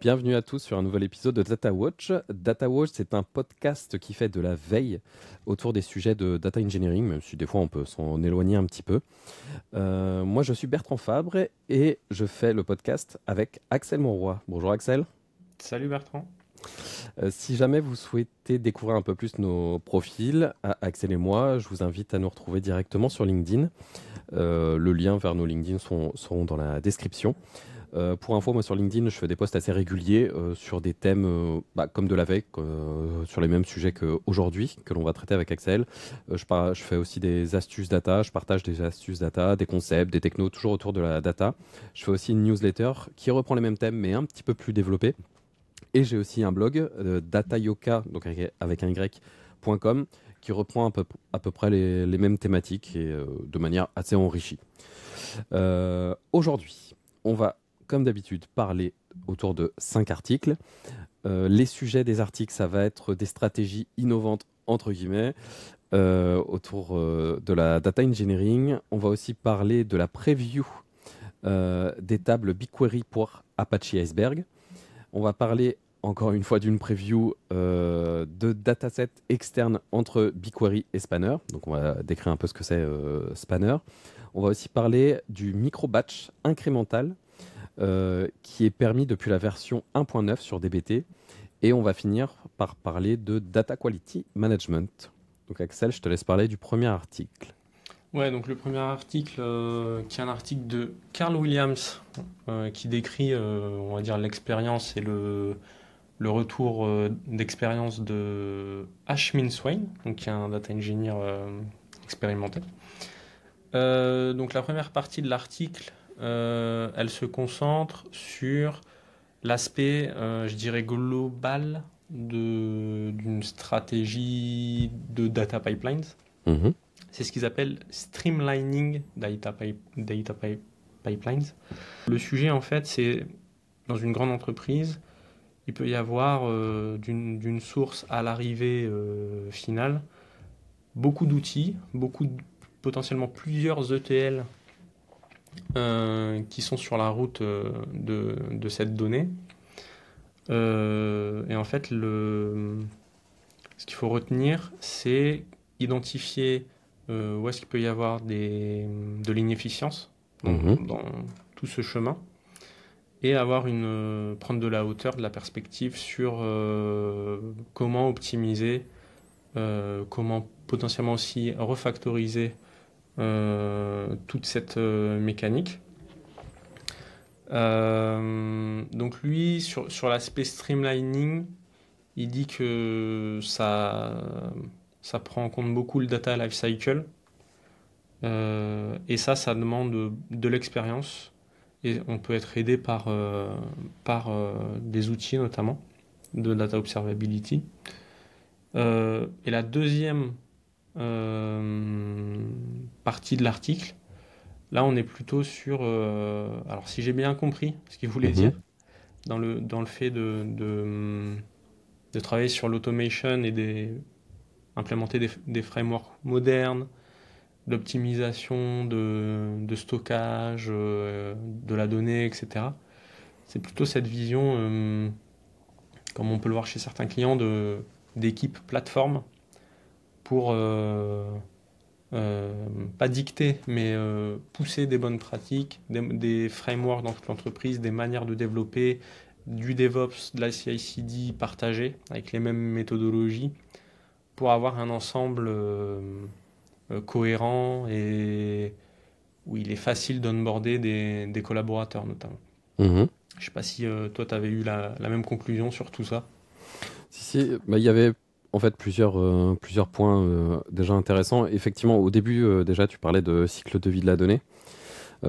Bienvenue à tous sur un nouvel épisode de Data Watch. Data Watch, c'est un podcast qui fait de la veille autour des sujets de data engineering, même si des fois on peut s'en éloigner un petit peu. Moi, je suis Bertrand Fabre et je fais le podcast avec Axel Monroy. Bonjour Axel. Salut Bertrand. Si jamais vous souhaitez découvrir un peu plus nos profils, Axel et moi, je vous invite à nous retrouver directement sur LinkedIn. Le lien vers nos LinkedIn seront dans la description. Pour info, moi sur LinkedIn, je fais des posts assez réguliers sur des thèmes comme de la veille, sur les mêmes sujets qu'aujourd'hui, que l'on va traiter avec Axel. Je fais aussi des astuces data, je partage des astuces data, des concepts, des technos, toujours autour de la data. Je fais aussi une newsletter qui reprend les mêmes thèmes, mais un petit peu plus développé. Et j'ai aussi un blog, datayoka, donc avec un y.com, qui reprend à peu près les mêmes thématiques et de manière assez enrichie. Aujourd'hui, on va, comme d'habitude, parler autour de 5 articles. Les sujets des articles, ça va être des stratégies innovantes, entre guillemets, autour de la data engineering. On va aussi parler de la preview des tables BigQuery pour Apache Iceberg. On va parler encore une fois d'une preview de datasets externes entre BigQuery et Spanner. Donc on va décrire un peu ce que c'est Spanner. On va aussi parler du micro-batch incrémental qui est permis depuis la version 1.9 sur DBT. Et on va finir par parler de Data Quality Management. Donc Axel, je te laisse parler du premier article. Ouais, donc le premier article, qui est un article de Carl Williams, qui décrit, on va dire, l'expérience et le retour d'expérience de Ash Swain, donc qui est un data engineer expérimenté. Donc la première partie de l'article, elle se concentre sur l'aspect, je dirais, global d'une stratégie de data pipelines. Mhm. C'est ce qu'ils appellent streamlining pipelines. Le sujet, en fait, c'est dans une grande entreprise, il peut y avoir d'une source à l'arrivée finale beaucoup d'outils, potentiellement plusieurs ETL qui sont sur la route de cette donnée. Et en fait, ce qu'il faut retenir, c'est identifier où est-ce qu'il peut y avoir de l'inefficience dans tout ce chemin et prendre de la hauteur, de la perspective sur comment optimiser, comment potentiellement aussi refactoriser toute cette mécanique. Donc lui, sur l'aspect streamlining, il dit que ça prend en compte beaucoup le data lifecycle. Et ça demande de l'expérience. Et on peut être aidé par des outils notamment de data observability. Et la deuxième partie de l'article, là on est plutôt sur... alors si j'ai bien compris ce qu'il voulait dire, dans le fait de travailler sur l'automation et implémenter des frameworks modernes, l'optimisation de stockage, de la donnée, etc. C'est plutôt cette vision, comme on peut le voir chez certains clients, d'équipe plateforme pour pas dicter, mais pousser des bonnes pratiques, des frameworks dans toute l'entreprise, des manières de développer, du DevOps, de la CI/CD partagée avec les mêmes méthodologies pour avoir un ensemble cohérent et où il est facile d'onboarder des collaborateurs notamment. Mhm. Je ne sais pas si toi tu avais eu la même conclusion sur tout ça. Si, il y avait en fait plusieurs points déjà intéressants. Effectivement, au début, déjà, tu parlais de cycle de vie de la donnée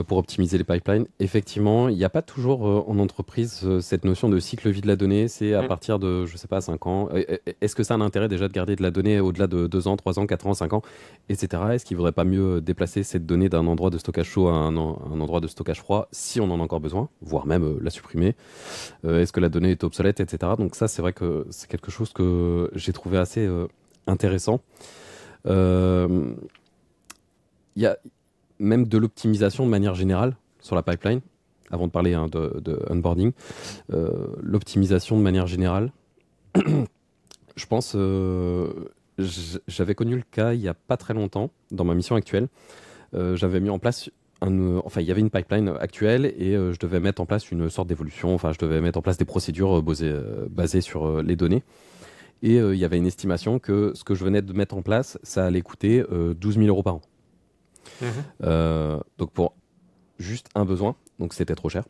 pour optimiser les pipelines. Effectivement, il n'y a pas toujours en entreprise cette notion de cycle de vie de la donnée. C'est à partir de, je sais pas, 5 ans. Est-ce que ça a un intérêt déjà de garder de la donnée au-delà de 2 ans, 3 ans, 4 ans, 5 ans, etc. Est-ce qu'il ne vaudrait pas mieux déplacer cette donnée d'un endroit de stockage chaud à un endroit de stockage froid si on en a encore besoin, voire même la supprimer? Est-ce que la donnée est obsolète, etc. Donc ça, c'est vrai que c'est quelque chose que j'ai trouvé assez intéressant. Il y a même de l'optimisation de manière générale sur la pipeline. avant de parler de onboarding. L'optimisation de manière générale, je pense, j'avais connu le cas il n'y a pas très longtemps dans ma mission actuelle. J'avais mis en place il y avait une pipeline actuelle et je devais mettre en place une sorte d'évolution. Enfin, je devais mettre en place des procédures basées sur les données. Et il y avait une estimation que ce que je venais de mettre en place, ça allait coûter 12 000 euros par an. Donc pour juste un besoin, donc c'était trop cher.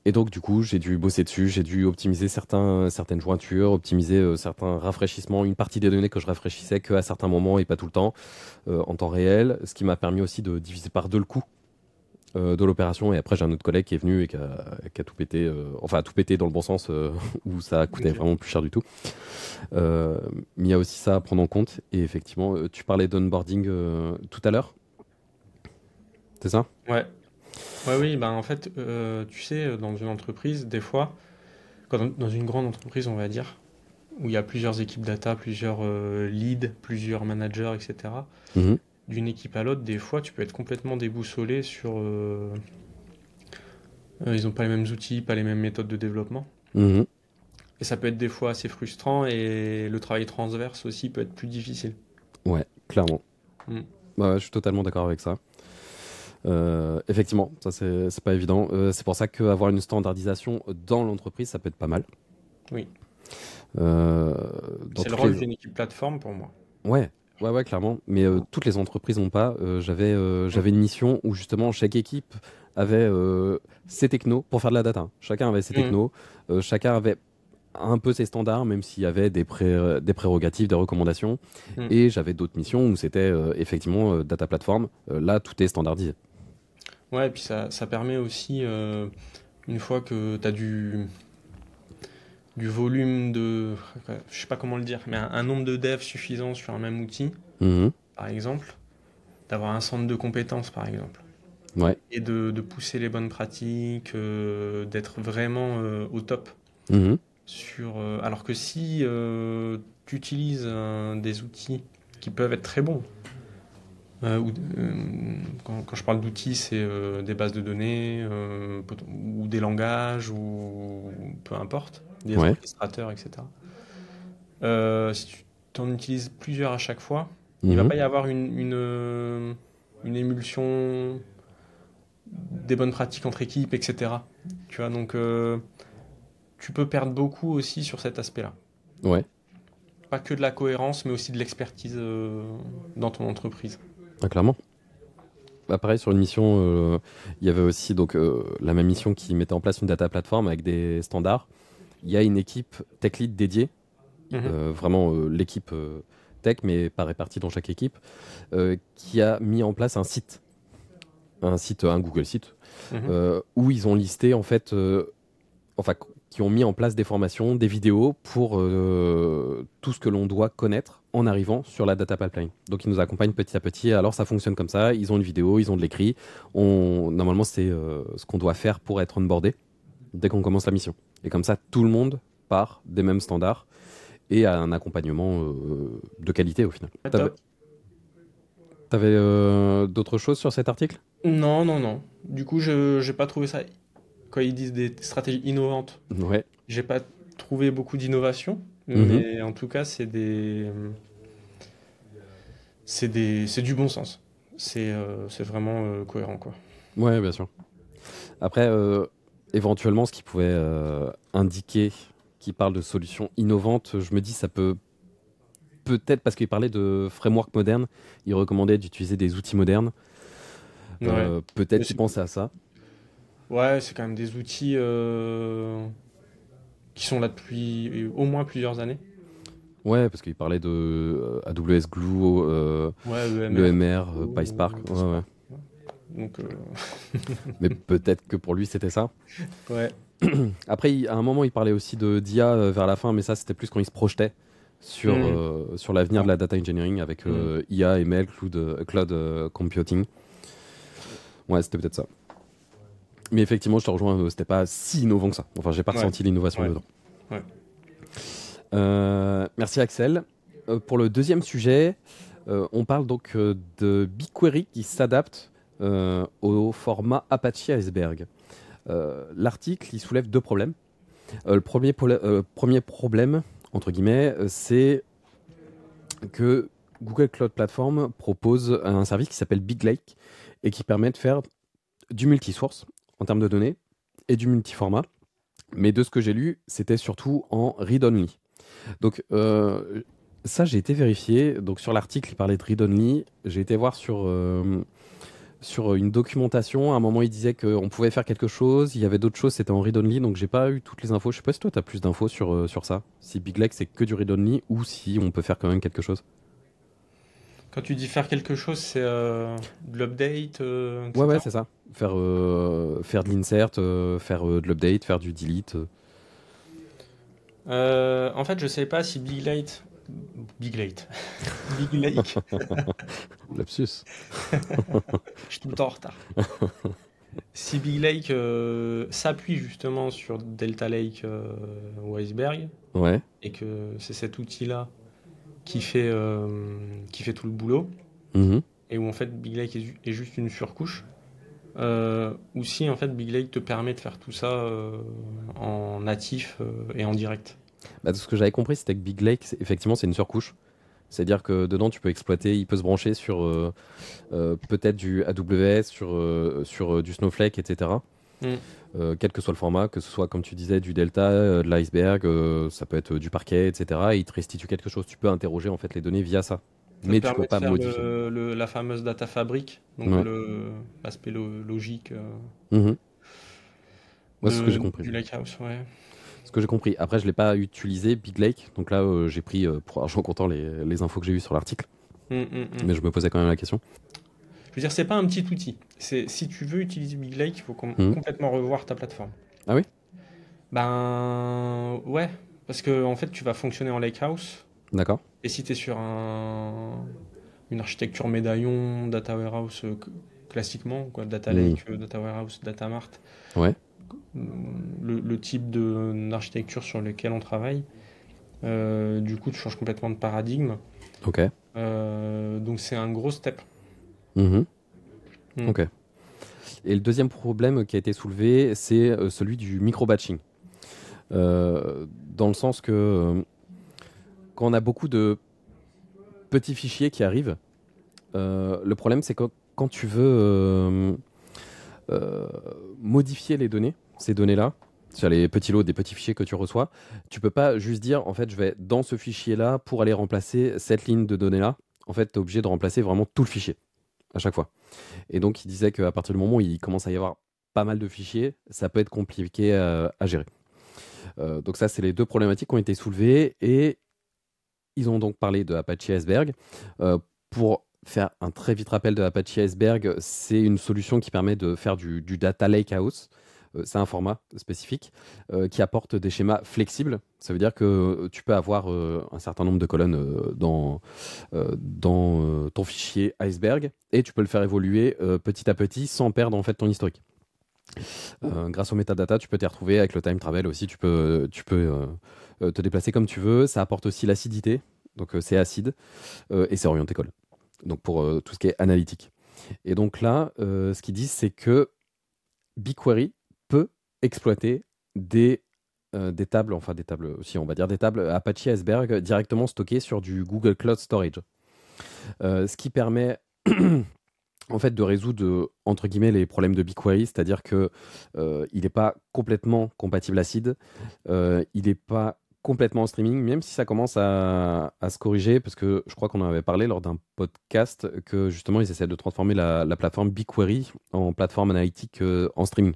Et donc du coup, j'ai dû bosser dessus, j'ai dû optimiser certaines jointures, optimiser certains rafraîchissements, une partie des données que je rafraîchissais qu'à certains moments et pas tout le temps en temps réel, ce qui m'a permis aussi de diviser par 2 le coût de l'opération. Et après, j'ai un autre collègue qui est venu et qui a tout pété, enfin tout pété dans le bon sens, où ça coûtait vraiment plus cher du tout. Mais il y a aussi ça à prendre en compte. Et effectivement, tu parlais d'onboarding tout à l'heure, c'est ça? Ouais. Ouais, oui, ben en fait, tu sais, dans une entreprise, des fois, dans une grande entreprise, on va dire, où il y a plusieurs équipes data, plusieurs leads, plusieurs managers, etc., Mhm. d'une équipe à l'autre, des fois, tu peux être complètement déboussolé sur... ils n'ont pas les mêmes outils, pas les mêmes méthodes de développement. Mhm. Et ça peut être des fois assez frustrant et le travail transverse aussi peut être plus difficile. Ouais, clairement. Mm. Ouais, je suis totalement d'accord avec ça. Effectivement, ça c'est pas évident. C'est pour ça qu'avoir une standardisation dans l'entreprise, ça peut être pas mal. Oui, Euh, dans c'est le toutes rôle les... d'une équipe plateforme pour moi. Ouais, clairement. Mais toutes les entreprises n'ont pas. J'avais une mission où justement chaque équipe avait ses technos pour faire de la data. Chacun avait ses Mm. technos, chacun avait un peu ses standards, même s'il y avait des prérogatives, des recommandations. Mm. Et j'avais d'autres missions où c'était effectivement data platform. Là, tout est standardisé. Ouais, et puis ça permet aussi, une fois que tu as du volume de, je sais pas comment le dire, mais un nombre de devs suffisant sur un même outil, Mhm. par exemple, d'avoir un centre de compétences, par exemple, Ouais. et de pousser les bonnes pratiques, d'être vraiment au top. Mhm. Alors que si tu utilises des outils qui peuvent être très bons, quand je parle d'outils, c'est des bases de données ou des langages ou peu importe, des Ouais. orchestrateurs, etc. Si tu en utilises plusieurs à chaque fois, il va Mhm. pas y avoir une émulsion des bonnes pratiques entre équipes, etc. Tu vois, donc tu peux perdre beaucoup aussi sur cet aspect-là. Ouais. Pas que de la cohérence, mais aussi de l'expertise dans ton entreprise. Ah, clairement. Bah, pareil, sur une mission, il y avait aussi donc, la même mission qui mettait en place une data platform avec des standards. Il y a une équipe tech lead dédiée, Mhm. vraiment l'équipe tech, mais pas répartie dans chaque équipe, qui a mis en place un Google Site, Mhm. où ils ont listé en fait, enfin, qui ont mis en place des formations, des vidéos pour tout ce que l'on doit connaître en arrivant sur la data pipeline. Donc ils nous accompagnent petit à petit. Alors ça fonctionne comme ça. Ils ont une vidéo, ils ont de l'écrit. Normalement c'est ce qu'on doit faire pour être onboardé dès qu'on commence la mission. Et comme ça tout le monde part des mêmes standards et a un accompagnement de qualité au final. Ouais, T'avais, top. t'avais d'autres choses sur cet article? Non, non, non. Du coup, je j'ai pas trouvé ça. Quand ils disent des stratégies innovantes, Ouais. j'ai pas trouvé beaucoup d'innovation, Mhm. mais en tout cas, c'est du bon sens. C'est vraiment cohérent, quoi. Ouais, bien sûr. Après, éventuellement, ce qui pouvait indiquer qu'il parle de solutions innovantes, je me dis ça peut peut-être parce qu'il parlait de framework moderne, il recommandait d'utiliser des outils modernes. Ouais. Peut-être Mais qu'il pensait à ça. ouais, c'est quand même des outils qui sont là depuis au moins plusieurs années. Ouais, parce qu'il parlait de AWS Glue, Ouais, EMR, l'EMR, PySpark. ou Ouais, ouais. Spark. Ouais. Donc, Mais peut-être que pour lui c'était ça. ouais. Après, à un moment, il parlait aussi de d'IA vers la fin, mais ça c'était plus quand il se projetait Hmm. sur l'avenir de Ouais. la data engineering avec Hmm. IA, ML, cloud computing. Ouais, c'était peut-être ça. Mais effectivement, je te rejoins, c'était pas si innovant que ça. Enfin, j'ai pas Ouais. ressenti l'innovation Ouais. dedans. Ouais. Merci Axel. Pour le deuxième sujet, on parle donc de BigQuery qui s'adapte au format Apache Iceberg. L'article, il soulève deux problèmes. Le premier problème, entre guillemets, c'est que Google Cloud Platform propose un service qui s'appelle Big Lake et qui permet de faire du multisource en termes de données et du multiformat. Mais de ce que j'ai lu, c'était surtout en read-only. Donc ça, j'ai été vérifié. Donc sur l'article, il parlait de read-only. J'ai été voir sur une documentation. À un moment, il disait qu'on pouvait faire quelque chose. Il y avait d'autres choses, c'était en read-only. Donc j'ai pas eu toutes les infos. Je sais pas si toi, tu as plus d'infos sur ça. Si Big Lake, c'est que du read-only ou si on peut faire quand même quelque chose. Quand tu dis faire quelque chose, c'est de l'update, Ouais, etc. c'est ça. Faire de l'insert, faire de l'update, faire du delete. En fait, je sais pas si Big Lake, Big Lake, Big Lake, Lapsus. je suis tout le temps en retard. Si Big Lake s'appuie justement sur Delta Lake ou Iceberg, Ouais. et que c'est cet outil-là qui fait tout le boulot, Mhm. et où en fait Big Lake est juste une surcouche, ou si en fait Big Lake te permet de faire tout ça en natif et en direct. Bah, ce que j'avais compris, c'était que Big Lake, effectivement, c'est une surcouche. C'est-à-dire que dedans, tu peux exploiter, il peut se brancher sur peut-être du AWS, sur du Snowflake, etc. Mm. Quel que soit le format, que ce soit, comme tu disais, du Delta, de l'iceberg, ça peut être du parquet, etc. Et il te restitue quelque chose. Tu peux interroger en fait les données via ça. Ça te Mais tu peux permet de pas faire modifier. la fameuse data fabric, donc Ouais. l'aspect logique Mhm. Moi, c'est ce que j'ai compris. du Lakehouse, ouais. Ce que j'ai compris. Après, je l'ai pas utilisé, Big Lake. Donc là, j'ai pris pour argent comptant les infos que j'ai eues sur l'article. Mais je me posais quand même la question. Je veux dire, c'est pas un petit outil. Si tu veux utiliser Big Lake, il faut Mhm. complètement revoir ta plateforme. Ah oui? Ben ouais, parce que en fait, tu vas fonctionner en Lakehouse. D'accord. Et si tu es sur une architecture médaillon, data warehouse classiquement, quoi, data Mhm. lake, data warehouse, data mart, Ouais. le type d'architecture sur lequel on travaille, du coup, tu changes complètement de paradigme. Ok. Donc c'est un gros step. Mhm. Mm. Ok. Et le deuxième problème qui a été soulevé, c'est celui du micro-batching. Dans le sens que quand on a beaucoup de petits fichiers qui arrivent, le problème c'est que quand tu veux modifier les données, ces données-là, sur les petits lots des petits fichiers que tu reçois, tu peux pas juste dire en fait je vais dans ce fichier-là pour aller remplacer cette ligne de données-là. En fait, tu es obligé de remplacer vraiment tout le fichier à chaque fois. Et donc, il disait qu'à partir du moment où il commence à y avoir pas mal de fichiers, ça peut être compliqué à gérer. Donc ça, c'est les deux problématiques qui ont été soulevées et ils ont donc parlé de Apache Iceberg. Pour faire un très vite rappel de Apache Iceberg, c'est une solution qui permet de faire du data lakehouse. C'est un format spécifique qui apporte des schémas flexibles. Ça veut dire que tu peux avoir un certain nombre de colonnes dans ton fichier Iceberg et tu peux le faire évoluer petit à petit sans perdre en fait ton historique. Grâce aux metadata, tu peux t'y retrouver avec le time travel aussi. Tu peux te déplacer comme tu veux. Ça apporte aussi l'acidité, donc c'est acide et c'est orienté colle. Donc pour tout ce qui est analytique. Et donc là, ce qu'ils disent, c'est que BigQuery peut exploiter des tables, enfin des tables aussi, on va dire des tables Apache Iceberg directement stockées sur du Google Cloud Storage. Ce qui permet en fait de résoudre entre guillemets les problèmes de BigQuery, c'est-à-dire que il n'est pas complètement compatible acide, il n'est pas complètement en streaming, même si ça commence à se corriger, parce que je crois qu'on en avait parlé lors d'un podcast que justement ils essaient de transformer la plateforme BigQuery en plateforme analytique en streaming.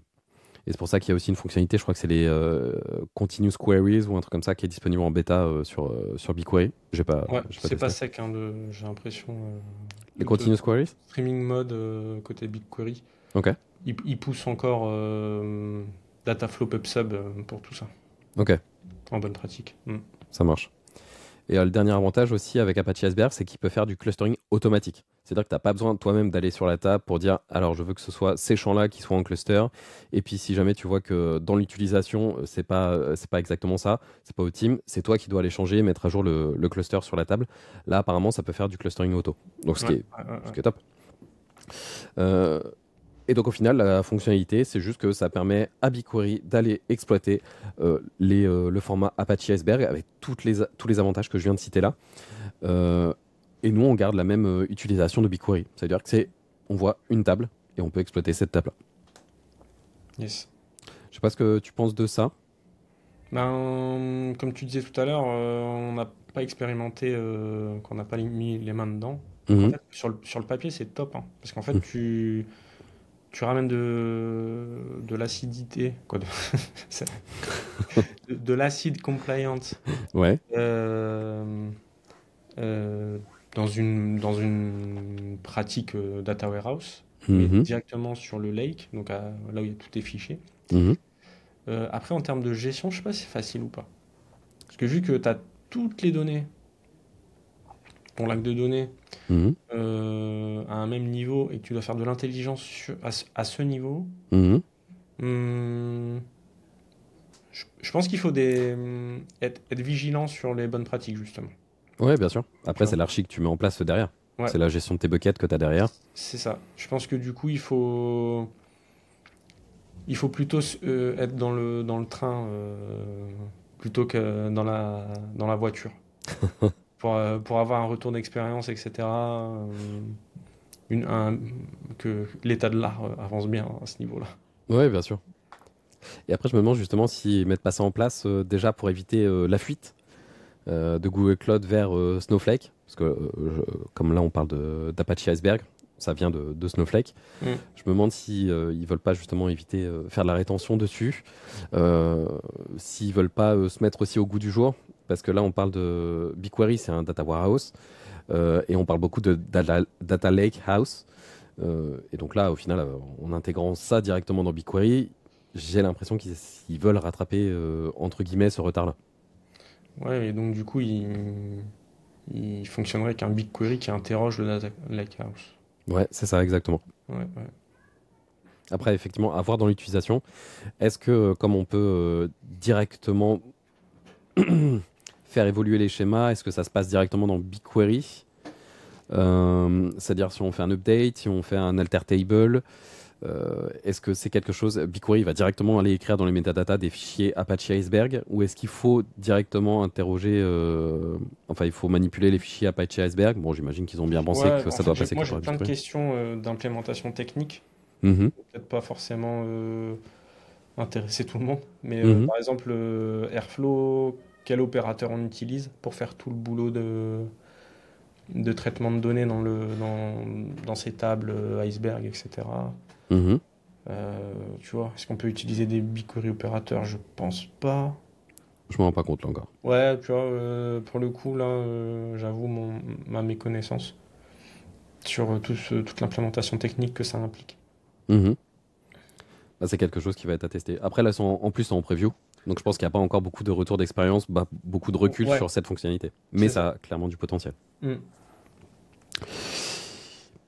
Et c'est pour ça qu'il y a aussi une fonctionnalité, je crois que c'est les Continuous Queries ou un truc comme ça qui est disponible en bêta sur BigQuery. Ouais, J'ai pas c'est pas testé. sec, hein, j'ai l'impression. Les Le Continuous Queries? streaming mode côté BigQuery, Ok, il pousse encore Dataflow PubSub pour tout ça, ok, en bonne pratique. ça marche. Et le dernier avantage aussi avec Apache Iceberg, c'est qu'il peut faire du clustering automatique. C'est-à-dire que tu n'as pas besoin toi-même d'aller sur la table pour dire alors je veux que ce soit ces champs-là qui soient en cluster. Et puis si jamais tu vois que dans l'utilisation, c'est pas exactement ça, c'est pas optime, c'est toi qui dois aller changer, mettre à jour le cluster sur la table. Là apparemment ça peut faire du clustering auto. Donc Ouais, ouais, ouais, ce ouais. qui est top. Euh, et donc au final, la fonctionnalité, c'est juste que ça permet à BigQuery d'aller exploiter le format Apache Iceberg avec tous les avantages que je viens de citer là. Euh, et nous, on garde la même utilisation de BigQuery. C'est-à-dire que on voit une table et on peut exploiter cette table. Yes. Je sais pas ce que tu penses de ça. Ben, comme tu disais tout à l'heure, on n'a pas expérimenté, qu'on n'a pas mis les mains dedans. Donc en Mhm. fait, sur le papier, c'est top, hein, parce qu'en fait, tu ramènes de l'acidité, quoi, c'est- de l'acide compliant Ouais. euh, euh, dans une pratique data warehouse, mais Mhm. directement sur le lake, donc là où il y a tous tes fichiers. Mhm. Après, en termes de gestion, je sais pas si c'est facile ou pas. Parce que vu que tu as toutes les données, ton lac de données, Mhm. à un même niveau et que tu dois faire de l'intelligence à ce niveau, Mhm. hum, je pense qu'il faut être vigilant sur les bonnes pratiques, justement. Ouais, bien sûr. Tu Après, c'est vois? l'archi que tu mets en place derrière. Ouais, C'est la gestion de tes buckets que tu as derrière. c'est ça. Je pense que du coup, il faut plutôt être dans le train plutôt que dans la voiture. Pour avoir un retour d'expérience, etc. une, un- que l'état de l'art avance bien à ce niveau-là. Ouais, bien sûr. Et après, je me demande justement s'ils mettent pas ça en place déjà pour éviter la fuite de Google Cloud vers Snowflake. Parce que, comme là, on parle d'Apache Iceberg, ça vient de Snowflake. Mm. Je me demande si ils veulent pas justement éviter faire de la rétention dessus. S'ils veulent pas se mettre aussi au goût du jour. Parce que là, on parle de BigQuery, c'est un data warehouse. Et on parle beaucoup de data lake house. Et donc là, au final, en intégrant ça directement dans BigQuery, j'ai l'impression qu'ils veulent rattraper, entre guillemets, ce retard-là. Ouais, et donc du coup, il fonctionnerait avec un BigQuery qui interroge le Data Lakehouse. Ouais, c'est ça, exactement. Ouais, ouais. Après, effectivement, à voir dans l'utilisation, est-ce que, comme on peut directement faire évoluer les schémas, est-ce que ça se passe directement dans BigQuery? C'est-à-dire si on fait un update, si on fait un alter table, est-ce que c'est quelque chose, BigQuery va directement aller écrire dans les métadatas des fichiers Apache Iceberg, ou est-ce qu'il faut directement interroger, enfin il faut manipuler les fichiers Apache Iceberg? Bon, j'imagine qu'ils ont bien pensé Ouais, que en ça fait, doit passer moi que j'ai par plein de BigQuery. questions d'implémentation technique. Mhm, Peut-être pas forcément intéresser tout le monde, mais mhm. par exemple, Airflow, quel opérateur on utilise pour faire tout le boulot de traitement de données dans ces tables iceberg, etc. Mhm. Tu vois, est-ce qu'on peut utiliser des BigQuery opérateurs? Je pense pas. Je me rends pas compte là encore. Ouais, tu vois, pour le coup, là, j'avoue ma méconnaissance sur toute l'implémentation technique que ça implique. Mhm. Bah, c'est quelque chose qui va être attesté. Après, là, en plus, c'est en preview. Donc, je pense qu'il n'y a pas encore beaucoup de retours d'expérience, bah, beaucoup de recul Ouais, sur cette fonctionnalité. Mais c'est ça ça. a clairement du potentiel. Mm.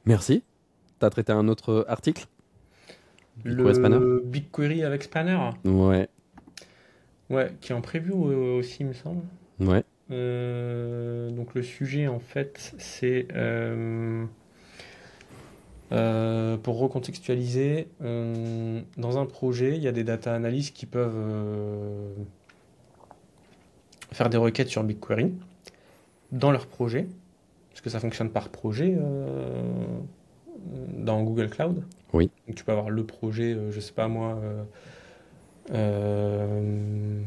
Merci. Tu as traité un autre article? BigQuery Spanner? Le BigQuery avec Spanner, Ouais, ouais, qui est en preview aussi, il me semble. ouais. Donc le sujet, en fait, c'est pour recontextualiser, dans un projet, il y a des data analysts qui peuvent faire des requêtes sur BigQuery dans leur projet, parce que ça fonctionne par projet dans Google Cloud. Oui. Donc tu peux avoir le projet, je sais pas moi, euh,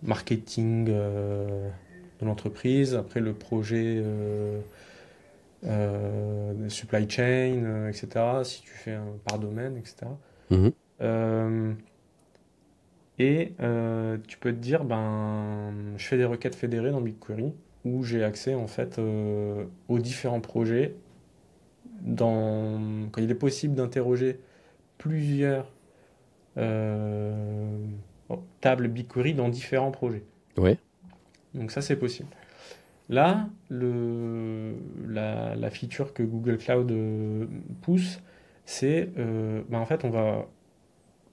marketing de l'entreprise, après le projet supply chain, etc. Si tu fais par domaine, etc. Mhm. Euh, tu peux te dire, ben, je fais des requêtes fédérées dans BigQuery où j'ai accès en fait aux différents projets. Quand il est possible d'interroger plusieurs euh, tables BigQuery dans différents projets. Ouais. Donc ça, c'est possible. Là, la feature que Google Cloud pousse, c'est ben, en fait, on va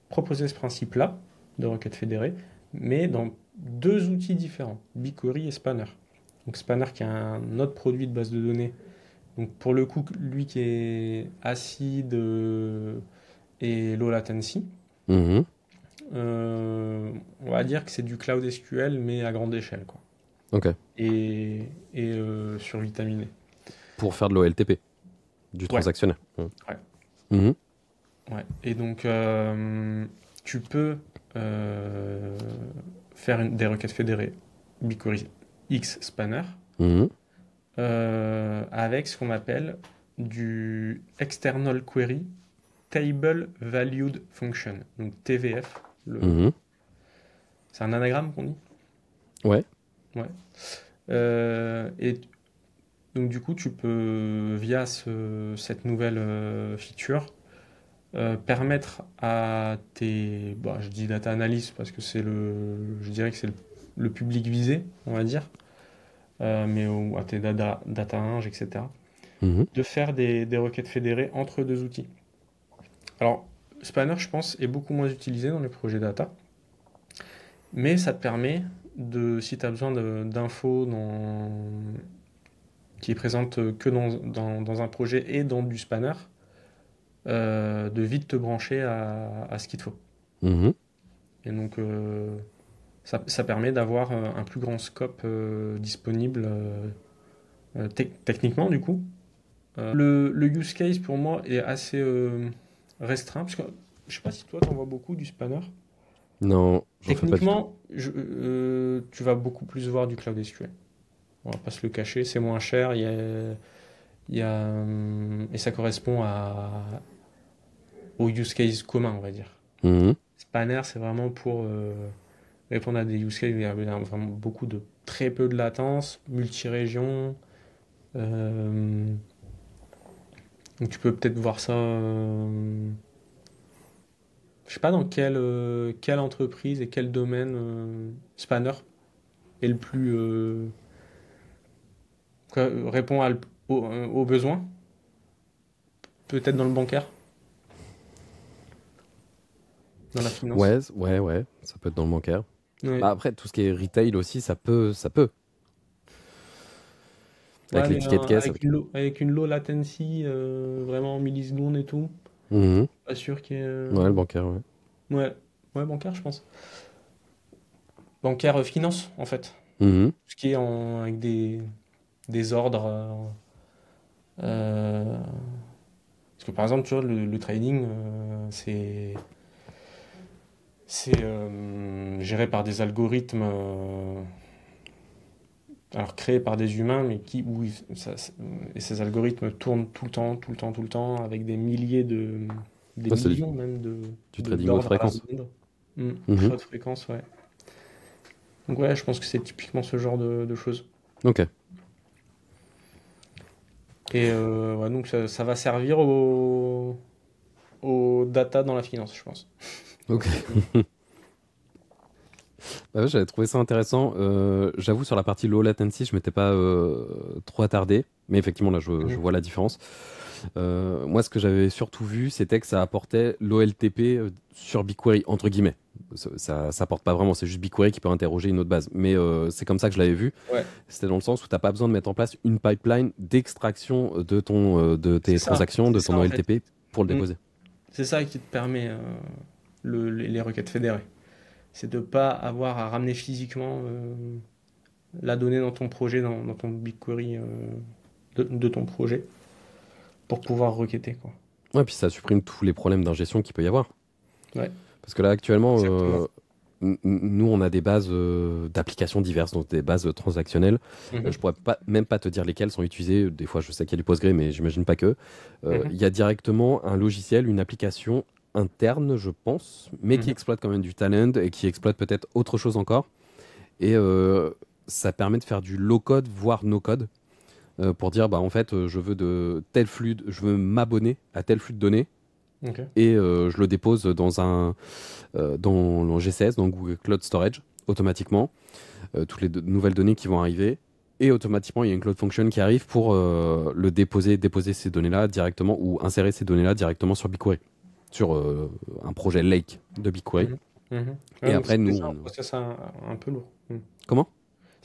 proposer ce principe-là de requête fédérée, mais dans deux outils différents, BigQuery et Spanner. Donc Spanner qui est un autre produit de base de données Donc pour le coup, lui qui est acide et low latency, Mhm. on va dire que c'est du Cloud SQL mais à grande échelle, quoi. Ok. Et survitaminé. Pour faire de l'OLTP, du Ouais, transactionnel. Mhm. ouais, Mhm. ouais. Et donc tu peux euh, faire des requêtes fédérées BigQuery X Spanner Mhm. avec ce qu'on appelle du External Query Table Valued Function, donc TVF. Mhm. C'est un anagramme qu'on dit? Ouais. Ouais. Et donc du coup, tu peux, via cette nouvelle feature, permettre à tes, bah, je dis data analyst parce que je dirais que c'est le public visé, on va dire, mais à tes data ing, etc., Mhm. de faire des requêtes fédérées entre deux outils. Alors, Spanner, je pense, est beaucoup moins utilisé dans les projets data, mais ça te permet de, si tu as besoin d'infos qui est présente que dans un projet et dans du Spanner, de vite te brancher à ce qu'il te faut. Mhm. Et donc, ça permet d'avoir un plus grand scope disponible techniquement, du coup. Le use case, pour moi, est assez restreint, parce que je sais pas si toi, tu en vois beaucoup du Spanner. Non, j'en fais pas du tout. Techniquement, tu vas beaucoup plus voir du Cloud SQL. On va pas se le cacher, c'est moins cher, et ça correspond au use case commun, on va dire. Mhm. Spanner, c'est vraiment pour répondre à des use cases où il y a vraiment beaucoup de très peu de latence, multi-région. euh, donc tu peux peut-être voir ça. Je sais pas dans quelle entreprise et quel domaine Spanner est le plus répond aux besoins. Peut-être dans le bancaire, dans la finance. Ouais, ouais, ouais, ça peut être dans le bancaire. Ouais, Bah après, tout ce qui est retail aussi, ça peut. Avec ouais, les mais tickets de caisse, avec avec une low latency, vraiment en millisecondes et tout, Mhm. pas sûr qu'il y ait. Ouais, le bancaire, ouais. Ouais, ouais, bancaire, je pense. Bancaire finance, en fait. Mhm. Tout ce qui est avec des ordres. Euh, parce que par exemple, tu vois, le trading, c'est géré par des algorithmes, alors créés par des humains, mais et ces algorithmes tournent tout le temps, tout le temps, tout le temps, avec des Ouais, c'est millions même du trading haute d'ordres à la fréquence. seconde. Hmm, très Mhm. haute fréquence, ouais. Donc ouais, je pense que c'est typiquement ce genre de choses. Ok. Et ouais, donc ça va servir aux data dans la finance, je pense. Ok. Bah ouais, j'avais trouvé ça intéressant. J'avoue, sur la partie low latency, je m'étais pas trop attardé. Mais effectivement, là, je Mhm. vois la différence. Moi, ce que j'avais surtout vu, c'était que ça apportait l'OLTP sur BigQuery, entre guillemets. Ça apporte pas vraiment, c'est juste BigQuery qui peut interroger une autre base. Mais c'est comme ça que je l'avais vu. Ouais, C'était dans le sens où tu n'as pas besoin de mettre en place une pipeline d'extraction de tes transactions, c'est de ça ton en fait. OLTP pour le Mm. déposer. C'est ça qui te permet les requêtes fédérées. C'est de pas avoir à ramener physiquement la donnée dans ton projet, dans ton BigQuery de ton projet, pour pouvoir requêter, quoi. Ouais, puis ça supprime tous les problèmes d'ingestion qu'il peut y avoir. Ouais, Parce que là, actuellement, exactement. nous, on a des bases d'applications diverses, donc des bases transactionnelles. Je Mhm, pourrais même pas te dire lesquelles sont utilisées. Des fois, je sais qu'il y a du Postgre, mais j'imagine pas que. mhm, Il y a directement un logiciel, une application interne, je pense, mais qui mhm. exploite quand même du talent et qui exploite peut-être autre chose encore. Et ça permet de faire du low-code, voire no-code, pour dire, bah, en fait, je veux de tel flux, je veux m'abonner à tel flux de données Ok. et je le dépose dans le GCS, dans Google Cloud Storage, automatiquement, toutes les nouvelles données qui vont arriver. Et automatiquement, il y a une Cloud Function qui arrive pour déposer ces données-là directement ou insérer ces données-là directement sur BigQuery, sur un projet Lake de BigQuery. Mhm, mhm. Ouais, Et donc après, c'est nous, déjà un process un peu lourd. Mm. comment?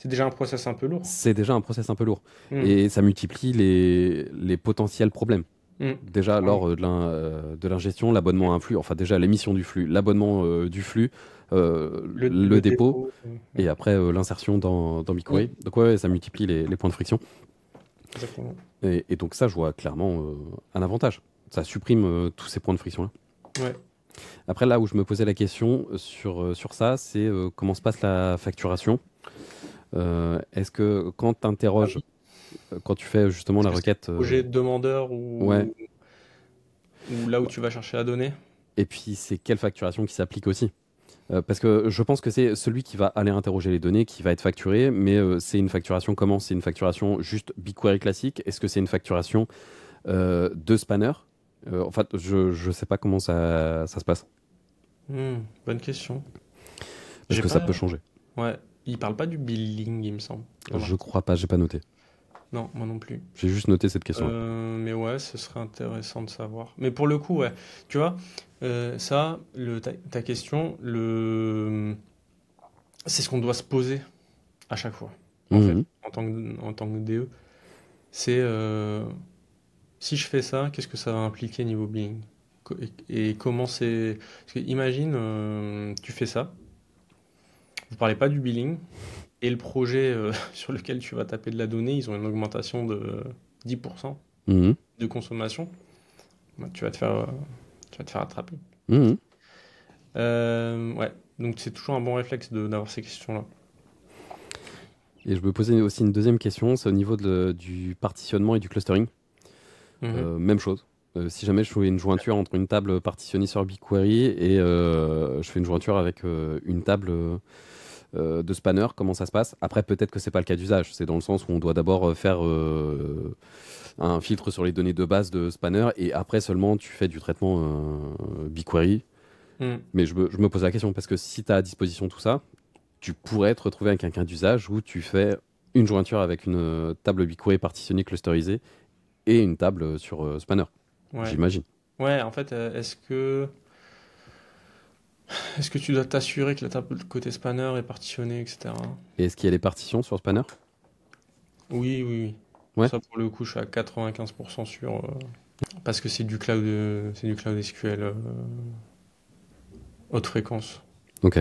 C'est déjà un process un peu lourd. c'est déjà un process un peu lourd. Hmm. Et ça multiplie les potentiels problèmes. Hmm. Déjà, Clairement. lors de l'ingestion, l'abonnement à un flux, enfin déjà l'émission du flux, l'abonnement du flux, le Le dépôt, dépôt. et après l'insertion dans Hmm. BigQuery. Donc ouais, ça multiplie les points de friction. Exactement. Et donc ça, je vois clairement un avantage. Ça supprime tous ces points de friction-là. Ouais. Après, là où je me posais la question sur ça, c'est comment se passe la facturation. Est-ce que quand tu Ah interroges, oui. quand tu fais justement Est-ce la que c'est le requête, projet de demandeur ouais, ou là où tu vas chercher la donnée? et puis c'est quelle facturation qui s'applique aussi. Parce que je pense que c'est celui qui va aller interroger les données qui va être facturé, mais c'est une facturation comment? C'est une facturation juste BigQuery classique? Est-ce que c'est une facturation de spanner? En fait, je ne sais pas comment ça se passe, Bonne question. parce J'ai que ça pas. peut changer. Ouais. Il parle pas du billing, il me semble, dans Je l'article. crois pas, j'ai pas noté. Non, moi non plus. J'ai juste noté cette question-là. Mais ouais, ce serait intéressant de savoir. Mais pour le coup, ouais, tu vois, ça, ta question, c'est ce qu'on doit se poser à chaque fois, en fait, Mhm. en tant que DE. C'est si je fais ça, qu'est-ce que ça va impliquer niveau billing? Et comment c'est. Parce que imagine, tu fais ça, vous parlez pas du billing, et le projet sur lequel tu vas taper de la donnée, ils ont une augmentation de 10% Mhm. de consommation. Bah, tu vas te faire attraper. Mhm. Ouais, donc c'est toujours un bon réflexe d'avoir ces questions-là. Et je me posais aussi une deuxième question, c'est au niveau du partitionnement et du clustering. Mhm. Même chose. Si jamais je fais une jointure entre une table partitionnée sur BigQuery et je fais une jointure avec une table de spanner, comment ça se passe? Après, peut-être que c'est pas le cas d'usage. C'est dans le sens où on doit d'abord faire un filtre sur les données de base de spanner et après seulement tu fais du traitement BigQuery. Mhm. Mais je me pose la question parce que si tu as à disposition tout ça, tu pourrais te retrouver avec un cas d'usage où tu fais une jointure avec une table BigQuery partitionnée clusterisée et une table sur spanner, Ouais. j'imagine. Ouais, en fait, est-ce que tu dois t'assurer que la table côté spanner est partitionnée, etc. Et est-ce qu'il y a les partitions sur spanner? Oui, oui, oui. Ouais, Ça, pour le coup, je suis à 95% sûr. Parce que c'est du cloud SQL haute fréquence, ok.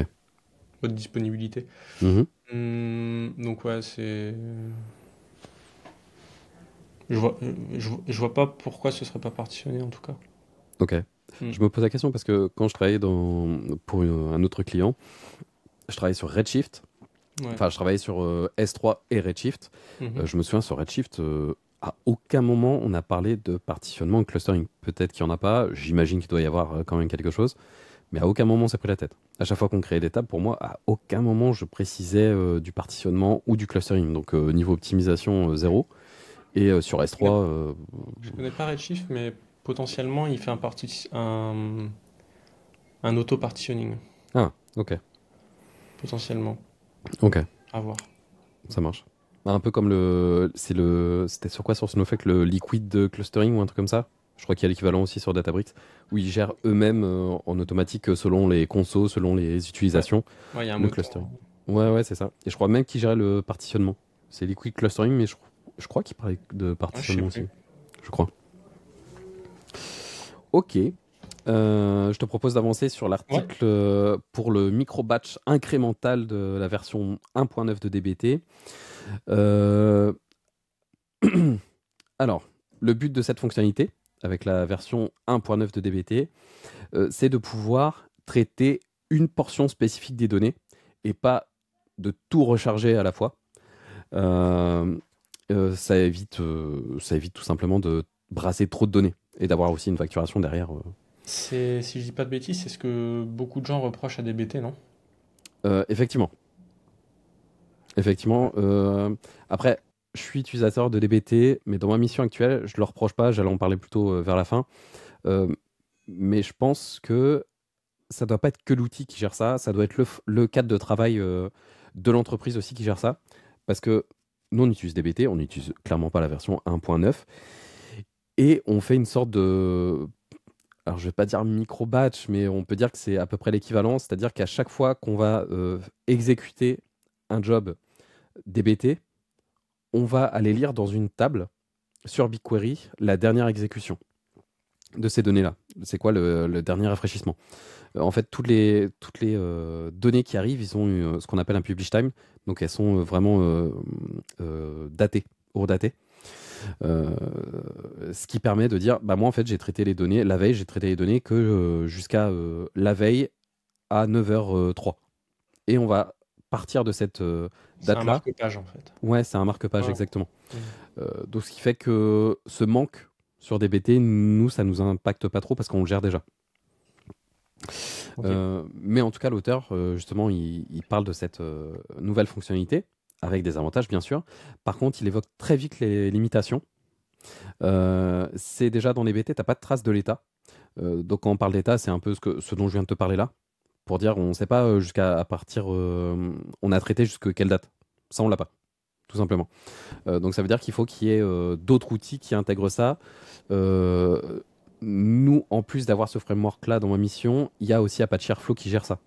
haute disponibilité. Mhm. Donc ouais, je vois pas pourquoi ce serait pas partitionné en tout cas. Ok. Hmm. Je me pose la question parce que quand je travaillais pour un autre client, je travaillais sur Redshift. Ouais. Enfin, je travaillais sur S3 et Redshift. Mhm. Je me souviens sur Redshift, à aucun moment on a parlé de partitionnement ou clustering. Peut-être qu'il n'y en a pas. J'imagine qu'il doit y avoir quand même quelque chose. Mais à aucun moment on s'est pris la tête. À chaque fois qu'on créait des tables, pour moi, à aucun moment je précisais du partitionnement ou du clustering. Donc niveau optimisation, zéro. Et sur Je connais, S3, je connais pas Redshift, mais potentiellement il fait un auto-partitioning. ah, ok. Potentiellement. Ok. À voir. Ça marche. Bah, un peu comme c'était sur quoi sur Snowflake, le liquid clustering ou un truc comme ça? Je crois qu'il y a l'équivalent aussi sur Databricks, où ils gèrent eux-mêmes en automatique selon les consos, selon les Ouais. utilisations, Ouais, il y a un le moteur. clustering. Ouais, ouais, c'est ça. Et je crois même qu'ils géraient le partitionnement. C'est liquid clustering, mais je crois qu'ils parlaient de Ah, je sais partitionnement plus. aussi. Je crois. Ok. Je te propose d'avancer sur Ouais. l'article pour le micro-batch incrémental de la version 1.9 de DBT. Euh, Alors, le but de cette fonctionnalité, avec la version 1.9 de DBT, c'est de pouvoir traiter une portion spécifique des données et pas de tout recharger à la fois. Euh, ça évite tout simplement de brasser trop de données et d'avoir aussi une facturation derrière. Si je dis pas de bêtises, c'est ce que beaucoup de gens reprochent à DBT, non? Effectivement. Ouais. Effectivement. Après, je suis utilisateur de DBT, mais dans ma mission actuelle, je ne le reproche pas. J'allais en parler plutôt vers la fin. Euh, mais je pense que ça doit pas être que l'outil qui gère ça, ça doit être le cadre de travail de l'entreprise aussi qui gère ça. Parce que nous, on utilise DBT, on n'utilise clairement pas la version 1.9. Et on fait une sorte de... Alors, je vais pas dire micro-batch, mais on peut dire que c'est à peu près l'équivalent. C'est-à-dire qu'à chaque fois qu'on va exécuter un job DBT, on va aller lire dans une table sur BigQuery la dernière exécution de ces données-là. C'est quoi le dernier rafraîchissement? En fait, toutes les données qui arrivent, ils ont ce qu'on appelle un publish time. Donc, elles sont vraiment datées, hors-datées. Ce qui permet de dire, bah moi, en fait, j'ai traité les données, la veille, j'ai traité les données que jusqu'à la veille à 9h03. Et on va partir de cette C'est un date-là. marque-page en fait. Ouais, c'est un marque-page, Ouais. exactement. Mm. Donc, ce qui fait que ce manque sur DBT, nous, ça nous impacte pas trop parce qu'on le gère déjà. Ok. Mais en tout cas, l'auteur, justement, il parle de cette nouvelle fonctionnalité, avec des avantages, bien sûr. Par contre, il évoque très vite les limitations. C'est déjà dans les BT, tu n'as pas de trace de l'état. Donc, quand on parle d'état, c'est un peu ce dont je viens de te parler là. Pour dire, on ne sait pas jusqu'à à partir. On a traité jusqu'à quelle date. Ça, on l'a pas, tout simplement. Donc, ça veut dire qu'il faut qu'il y ait d'autres outils qui intègrent ça. Nous, en plus d'avoir ce framework-là dans ma mission, il y a aussi Apache Airflow qui gère ça.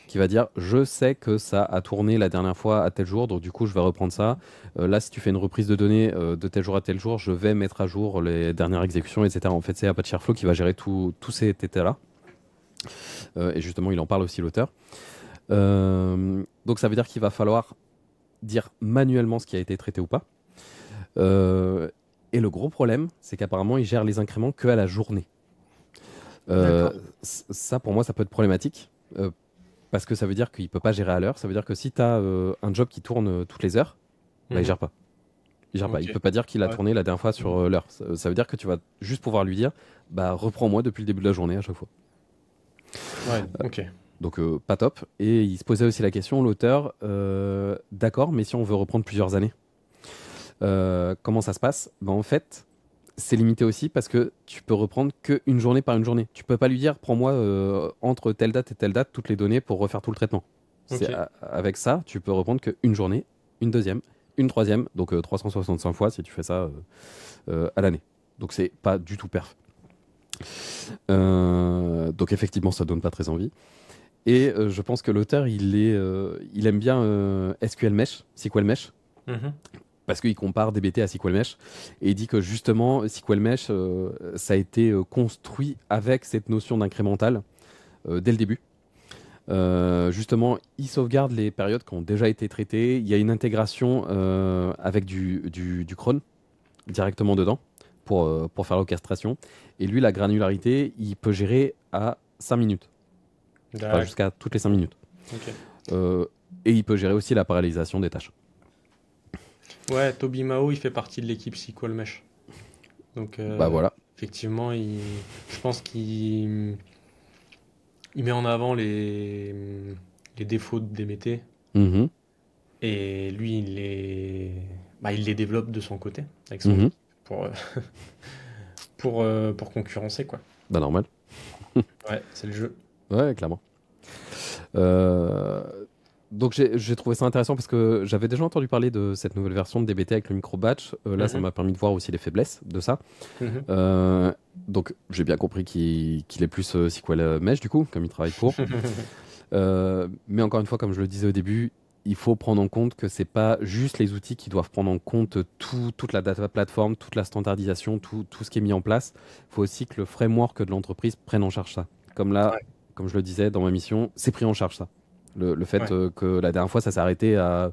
Qui va dire, je sais que ça a tourné la dernière fois à tel jour, donc du coup, je vais reprendre ça. Là, si tu fais une reprise de données de tel jour à tel jour, je vais mettre à jour les dernières exécutions, etc. En fait, c'est Apache Airflow qui va gérer tous ces états-là. Et justement, il en parle aussi, l'auteur. Donc, ça veut dire qu'il va falloir dire manuellement ce qui a été traité ou pas. Et le gros problème, c'est qu'apparemment, il gère les incréments que à la journée. D'accord. Ça, pour moi, ça peut être problématique. Parce que ça veut dire qu'il ne peut pas gérer à l'heure. Ça veut dire que si tu as un job qui tourne toutes les heures, bah, il ne Mhm. gère pas. Il gère pas. Ok. Il peut pas dire qu'il a Ouais. tourné la dernière fois sur l'heure. Ça veut dire que tu vas juste pouvoir lui dire, bah, reprends-moi depuis le début de la journée à chaque fois. Ouais. Ok. Donc pas top. Et il se posait aussi la question, l'auteur, d'accord, mais si on veut reprendre plusieurs années, comment ça se passe? Bah, en fait, c'est limité aussi parce que tu peux reprendre qu'une journée par une journée. Tu peux pas lui dire, prends-moi entre telle date et telle date toutes les données pour refaire tout le traitement. Ok. Avec ça, tu peux reprendre qu'une journée, une deuxième, une troisième, donc 365 fois si tu fais ça à l'année. Donc c'est pas du tout perf. Donc effectivement, ça donne pas très envie. Et je pense que l'auteur, il aime bien SQL Mesh, SQL Mesh, Mhm. parce qu'il compare DBT à SQL Mesh. Et il dit que justement, SQL Mesh, ça a été construit avec cette notion d'incrémental dès le début. Justement, il sauvegarde les périodes qui ont déjà été traitées. Il y a une intégration avec du cron directement dedans pour faire l'orchestration. Et lui, la granularité, il peut gérer à 5 minutes, enfin D'accord. jusqu'à toutes les 5 minutes. Ok. Euh, et il peut gérer aussi la parallélisation des tâches. Ouais, Toby Mao, il fait partie de l'équipe SQL Mesh. Donc, Bah voilà. effectivement, je pense qu'il il met en avant les défauts de DBT Mhm, et lui, il les développe de son côté avec son mhm. équipe pour, pour concurrencer, quoi. Bah normal. Ouais, c'est le jeu. Ouais, clairement. Euh, donc j'ai trouvé ça intéressant parce que j'avais déjà entendu parler de cette nouvelle version de DBT avec le micro-batch. Là, ça Mhm. m'a permis de voir aussi les faiblesses de ça. Mhm. Donc j'ai bien compris qu'il est plus SQL Mesh du coup, comme il travaille pour. Mais encore une fois, comme je le disais au début, il faut prendre en compte que c'est pas juste les outils qui doivent prendre en compte toute la data platform, toute la standardisation, tout ce qui est mis en place. Il faut aussi que le framework de l'entreprise prenne en charge ça. Comme là, Ouais, comme je le disais dans ma mission, c'est pris en charge ça. Le fait ouais. que la dernière fois, ça s'est arrêté à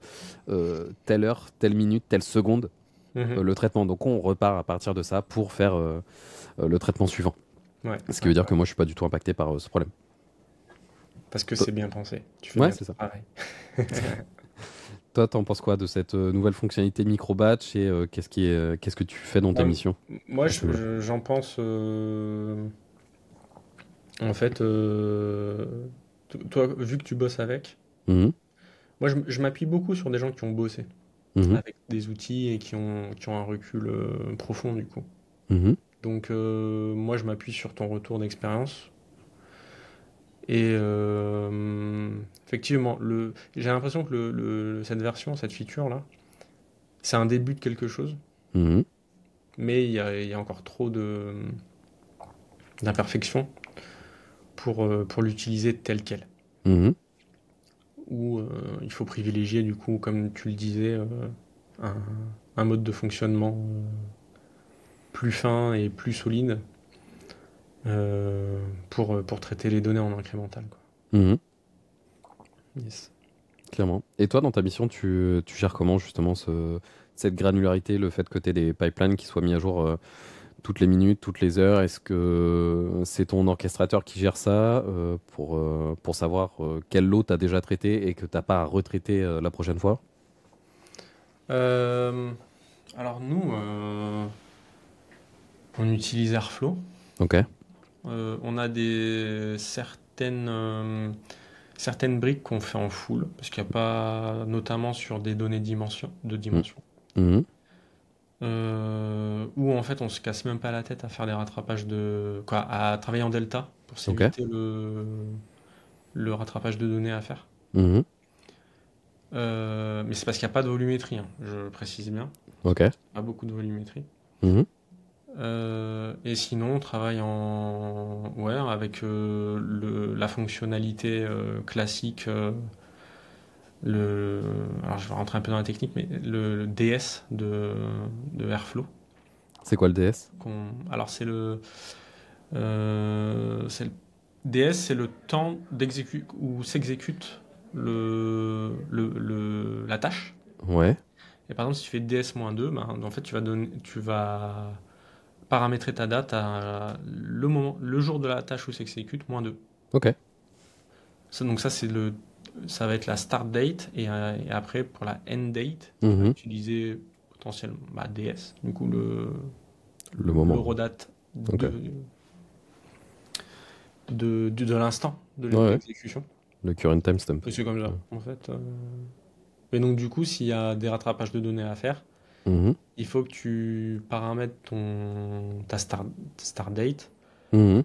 telle heure, telle minute, telle seconde, Mhm. le traitement. Donc on repart à partir de ça pour faire le traitement suivant. Ouais, Ce qui ouais, veut dire que ouais. moi, je suis pas du tout impacté par ce problème. Parce que Toi- c'est bien pensé. Tu fais Ouais, bien c'est ton ça. travail. Toi, t'en penses quoi de cette nouvelle fonctionnalité micro-batch et qu'est-ce que tu fais dans ta Ouais, mission moi, à ce niveau-là? j'en pense. En fait, toi, vu que tu bosses avec, Mhm, moi, je m'appuie beaucoup sur des gens qui ont bossé mhm, avec des outils et qui ont un recul profond, du coup. mhm, Donc, moi, je m'appuie sur ton retour d'expérience. Et effectivement, j'ai l'impression que cette version, cette feature-là, c'est un début de quelque chose, mhm, mais il y a encore trop d'imperfections pour l'utiliser tel quel. mhm, où il faut privilégier, du coup, comme tu le disais, un, un mode de fonctionnement plus fin et plus solide pour traiter les données en incrémental, quoi. Mhm. Yes. Clairement. Et toi, dans ta mission, tu gères comment justement cette granularité, le fait que tu aies des pipelines qui soient mis à jour toutes les minutes, toutes les heures? Est-ce que c'est ton orchestrateur qui gère ça pour savoir quel lot tu as déjà traité et que tu n'as pas à retraiter la prochaine fois? Euh, alors nous, on utilise Airflow. Ok. On a certaines briques qu'on fait en full, parce qu'il n'y a pas, notamment sur des données de Mm. dimension, Mhm. où en fait on se casse même pas la tête à faire des rattrapages quoi, à travailler en delta pour Ok. s'éviter le rattrapage de données à faire. Mhm. Mais c'est parce qu'il n'y a pas de volumétrie, hein, je précise bien, Ok. pas beaucoup de volumétrie. Mhm. Et sinon, on travaille en avec la fonctionnalité classique. Alors, je vais rentrer un peu dans la technique, mais le DS de Airflow. C'est quoi le DS? Alors, c'est le DS, c'est le temps d'exécute où s'exécute la tâche. Ouais. Et par exemple, si tu fais DS-2, ben, en fait, tu vas paramétrer ta date à le jour de la tâche où s'exécute, -2. Ok. Donc ça va être la start date et après pour la end date, tu vas Mhm. utiliser potentiellement DS, du coup Le moment. l'eurodate Ok. de l'instant de Ouais, ouais. l'exécution. Le current timestamp. Et c'est comme ça, en fait. Et donc du coup, s'il y a des rattrapages de données à faire, Mhm. il faut que tu paramètres ta start date Mhm.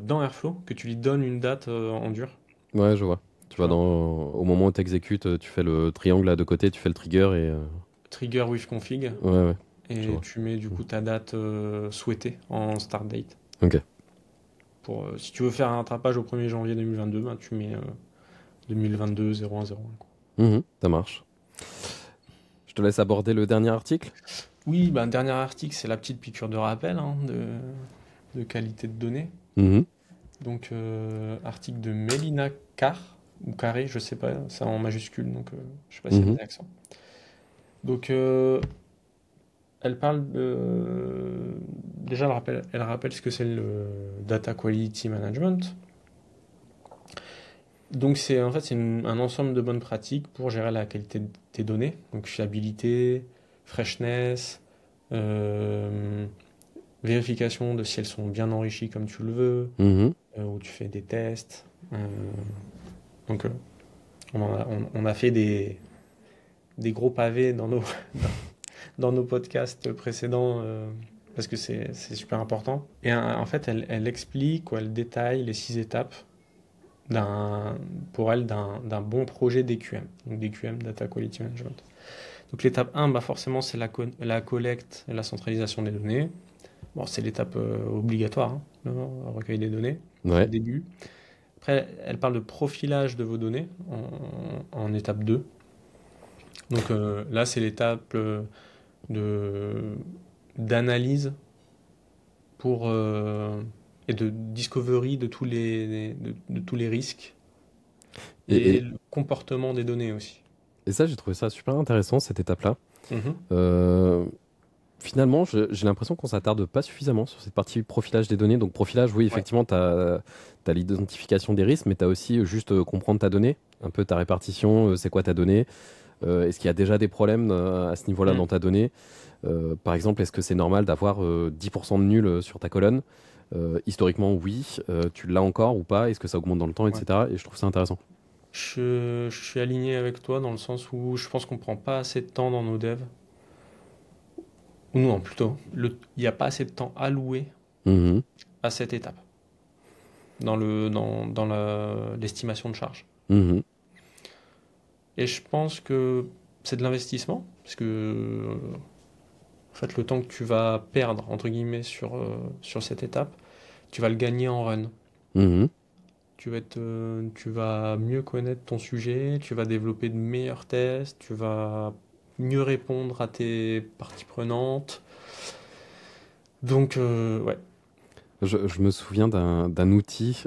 dans Airflow, que tu lui donnes une date en dur, Ouais, je vois. Tu tu vas vois. au moment où tu exécutes, tu fais le triangle là de côté, tu fais le trigger et. Trigger with config, Ouais, ouais, je et vois. tu mets du coup ta date souhaitée en start date. Ok. Si tu veux faire un rattrapage au 1er janvier 2022, ben, tu mets 2022 0101, quoi. Mhm. Ça marche. Je te laisse aborder le dernier article. Oui, ben, dernier article, c'est la petite piqûre de rappel, hein, de qualité de données. Mhm. Donc, article de Mélina Carr, ou Carré, je sais pas, c'est en majuscule, donc je sais pas s'il y a Mhm. des accents. Donc, elle parle de. Déjà, elle rappelle ce que c'est le Data Quality Management. Donc, c'est un ensemble de bonnes pratiques pour gérer la qualité de tes données. Donc, fiabilité, freshness, euh, vérification de si elles sont bien enrichies comme tu le veux, Mhm. où tu fais des tests. Donc, on a fait des gros pavés dans nos podcasts précédents, parce que c'est super important. Et en fait, elle explique ou elle détaille les 6 étapes pour elle d'un bon projet DQM, donc DQM, Data Quality Management. Donc l'étape 1, bah forcément, c'est la collecte et la centralisation des données. Bon, c'est l'étape obligatoire, hein, le recueil des données, c'est le Ouais. début. Après, elle parle de profilage de vos données en étape 2. Donc là, c'est l'étape de d'analyse pour et de discovery de tous les risques Et, et et, le comportement des données aussi. et ça, j'ai trouvé ça super intéressant, cette étape-là. Mhm. Euh, Finalement, j'ai l'impression qu'on s'attarde pas suffisamment sur cette partie profilage des données. Donc, profilage, oui, Ouais. effectivement, tu as l'identification des risques, mais tu as aussi juste comprendre ta donnée, un peu ta répartition, c'est quoi ta donnée, est-ce qu'il y a déjà des problèmes à ce niveau-là Mm. dans ta donnée. Par exemple, est-ce que c'est normal d'avoir 10% de nul sur ta colonne? Historiquement, oui. Tu l'as encore ou pas? Est-ce que ça augmente dans le temps, Ouais. etc. Et je trouve ça intéressant. Je suis aligné avec toi dans le sens où je pense qu'on prend pas assez de temps dans nos devs. Ou non, plutôt. Il n'y a pas assez de temps alloué Mhm. à cette étape dans l'estimation de charge. Mhm. Et je pense que c'est de l'investissement, parce que en fait, le temps que tu vas perdre, entre guillemets, sur cette étape, tu vas le gagner en run. Mhm. tu vas mieux connaître ton sujet, tu vas développer de meilleurs tests, tu vas mieux répondre à tes parties prenantes. Donc, ouais. Je me souviens d'un outil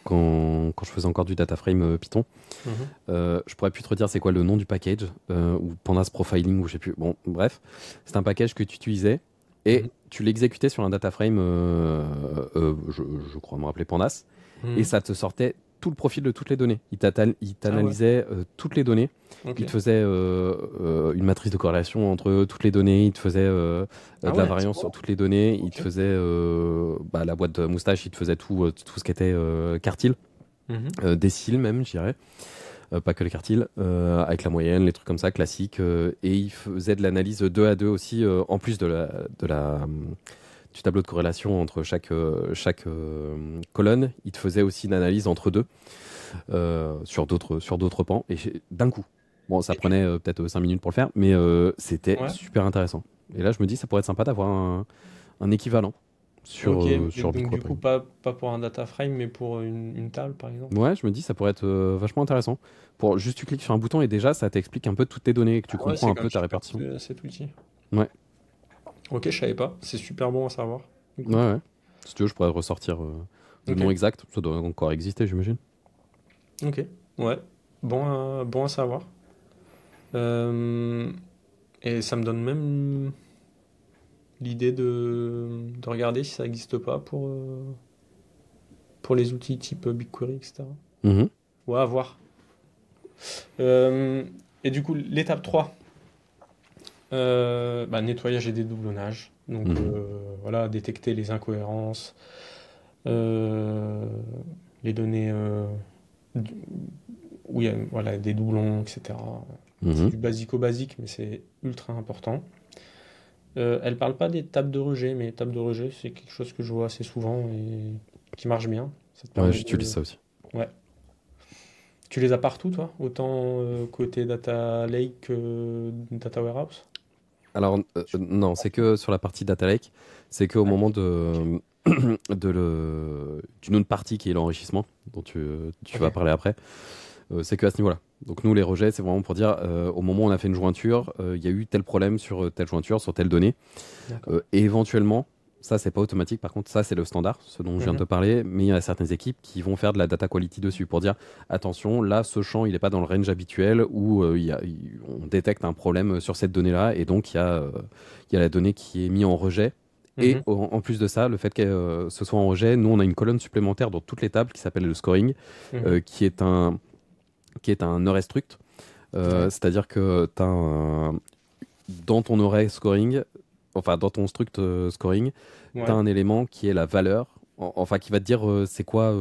quand je faisais encore du data frame Python. Mhm. Je pourrais plus te redire c'est quoi le nom du package ou Pandas Profiling ou je sais plus. Bon, bref, c'est un package que tu utilisais et Mhm. tu l'exécutais sur un data frame, je crois me rappeler Pandas, et Mhm. ça te sortait tout le profil de toutes les données. Il Ah ouais, t'analysait toutes les données. ok. Il te faisait une matrice de corrélation entre toutes les données. Il te faisait Ah de la ouais, c'est variance sur bon. toutes les données. Il te Ok. faisait la boîte de moustache. Il te faisait tout ce qui était quartile, Mhm. décile même, je dirais. Pas que les quartiles, avec la moyenne, les trucs comme ça, classiques. Et il faisait de l'analyse 2 à 2 aussi, en plus du tableau de corrélation entre chaque colonne. Il te faisait aussi une analyse entre deux sur d'autres pans, et d'un coup. Bon, ça Et du prenait peut-être 5 minutes pour le faire, mais c'était Ouais. super intéressant. Et là, je me dis, ça pourrait être sympa d'avoir un équivalent sur, Ok. Et sur donc du BigQuery. coup, pas pour un data frame, mais pour une table, par exemple. Ouais, je me dis, ça pourrait être vachement intéressant. Pour juste, tu cliques sur un bouton et déjà, ça t'explique un peu toutes tes données et que tu Ah ouais, comprends c'est un quand même peu ta super répartition. cet outil. Ouais, Ok, je savais pas. C'est super bon à savoir. Du ouais, coup. ouais. Si tu veux, je pourrais ressortir le Ok. nom exact. Ça doit encore exister, j'imagine. Ok. Ouais. Bon à savoir. Euh, et ça me donne même l'idée de regarder si ça n'existe pas pour les outils type BigQuery, etc. Mhm, Ouais, à voir. Euh, et du coup, l'étape 3, bah, nettoyage et dédoublonnage. Donc mhm, voilà, détecter les incohérences, euh, les données d- où il y a voilà, des doublons, etc. C'est mhm. du basico-basique, mais c'est ultra important. Elle parle pas des tables de rejet, mais les tables de rejet, c'est quelque chose que je vois assez souvent et qui marche bien. Ça te Ouais, permet j'utilise de... ça aussi. Ouais. Tu les as partout, toi? Autant côté Data Lake que Data Warehouse? Alors, non, c'est que sur la partie Data Lake, c'est qu'au moment Ok. d'une autre partie qui est l'enrichissement, dont tu Ok. vas parler après, c'est que à ce niveau-là. Donc, nous, les rejets, c'est vraiment pour dire, au moment où on a fait une jointure, il y a eu tel problème sur telle jointure, sur telle donnée. D'accord. Et éventuellement, ça, c'est pas automatique, par contre, ça, c'est le standard, ce dont je viens de te Mhm. parler, mais il y a certaines équipes qui vont faire de la data quality dessus pour dire, attention, là, ce champ, il n'est pas dans le range habituel où on détecte un problème sur cette donnée-là, et donc il y a la donnée qui est mise en rejet. Et Mhm. en plus de ça, le fait que ce soit en rejet, nous, on a une colonne supplémentaire dans toutes les tables qui s'appelle le scoring, Mhm. qui est un array struct. Ouais. C'est-à-dire que dans ton array scoring, enfin dans ton struct scoring, tu as Ouais. un élément qui est la valeur, enfin qui va te dire c'est quoi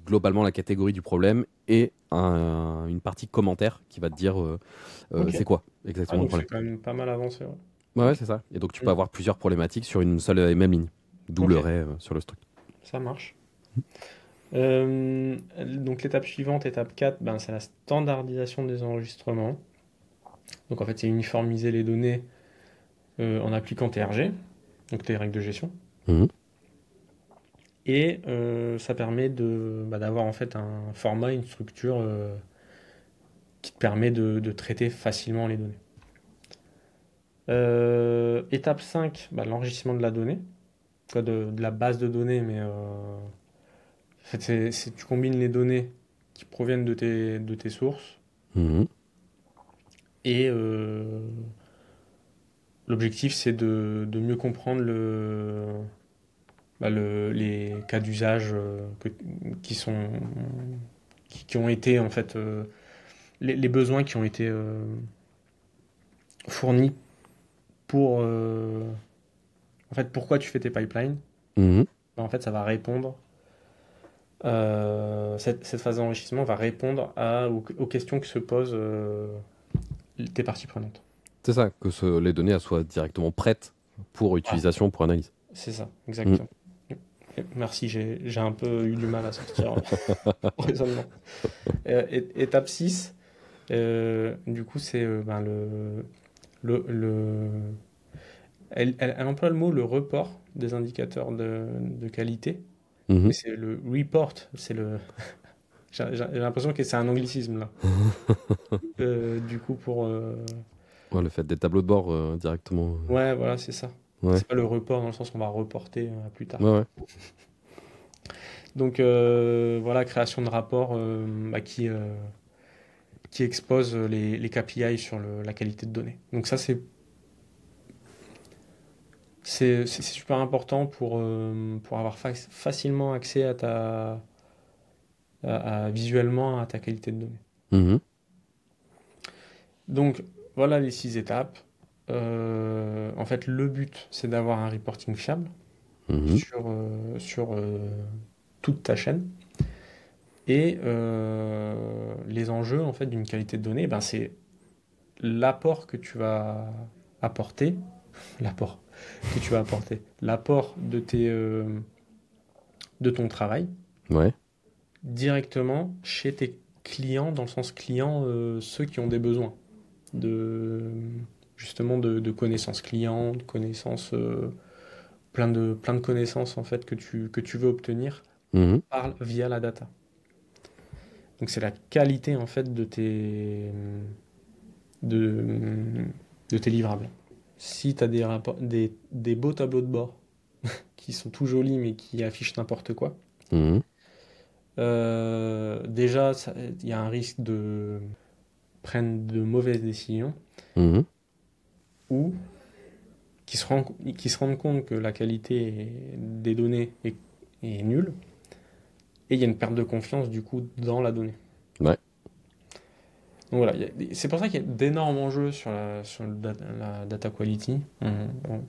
globalement la catégorie du problème, et une partie commentaire qui va te dire Ok. c'est quoi Ah, exactement le donc c'est problème. quand même pas mal avancé, ouais. Ouais, ouais, Ok. c'est ça. Et donc tu peux Mhm. avoir plusieurs problématiques sur une seule et même ligne, d'où Ok. le ray sur le struct. Ça marche. Donc l'étape suivante, étape 4, ben, c'est la standardisation des enregistrements. Donc en fait, c'est uniformiser les données en appliquant TRG, donc tes règles de gestion. Mhm. Et ça permet d'avoir en fait un format, une structure qui te permet de traiter facilement les données. Étape 5, bah, l'enrichissement de la donnée, quoi, de la base de données, mais en fait, tu combines les données qui proviennent de tes sources Mhm. et l'objectif c'est de mieux comprendre les cas d'usage qui sont qui ont été en fait les besoins qui ont été fournis pour en fait pourquoi tu fais tes pipelines. Mhm. En fait, ça va répondre cette phase d'enrichissement va répondre aux questions que se posent tes parties prenantes. C'est ça, que les données elles soient directement prêtes pour Ah, utilisation, pour analyse. c'est ça, Mhm. exactement. Merci, j'ai un peu eu du mal à sortir le raisonnement. Étape 6, du coup, c'est ben, le- elle emploie le mot le report des indicateurs de qualité. Mais Mhm. c'est le report, c'est le... J'ai l'impression que c'est un anglicisme là. Du coup, pour... Ouais, le fait des tableaux de bord directement. Ouais, voilà, c'est ça. Ouais, C'est pas le report dans le sens qu'on va reporter à plus tard. ouais, ouais. Donc voilà, création de rapports qui expose les KPI sur la qualité de données. Donc ça, c'est super important pour avoir facilement accès visuellement à ta qualité de données. Mhm. Donc voilà les 6 étapes. En fait, le but, c'est d'avoir un reporting fiable Mhm. sur toute ta chaîne. Et les enjeux en fait d'une qualité de données, ben, c'est l'apport que tu vas apporter, l'apport que tu vas apporter, l'apport de ton travail Ouais. directement chez tes clients, dans le sens client, ceux qui ont des besoins de justement de connaissances clients, de connaissances, plein de connaissances en fait que tu veux obtenir Mhm. via la data. Donc c'est la qualité en fait de, de tes livrables. Si tu as des beaux tableaux de bord qui sont tout jolis mais qui affichent n'importe quoi, Mhm. déjà il y a un risque de prendre de mauvaises décisions Mhm. ou qui se rendent compte que la qualité des données est nulle et il y a une perte de confiance du coup dans la donnée. Ouais. Donc voilà, c'est pour ça qu'il y a d'énormes enjeux la data quality.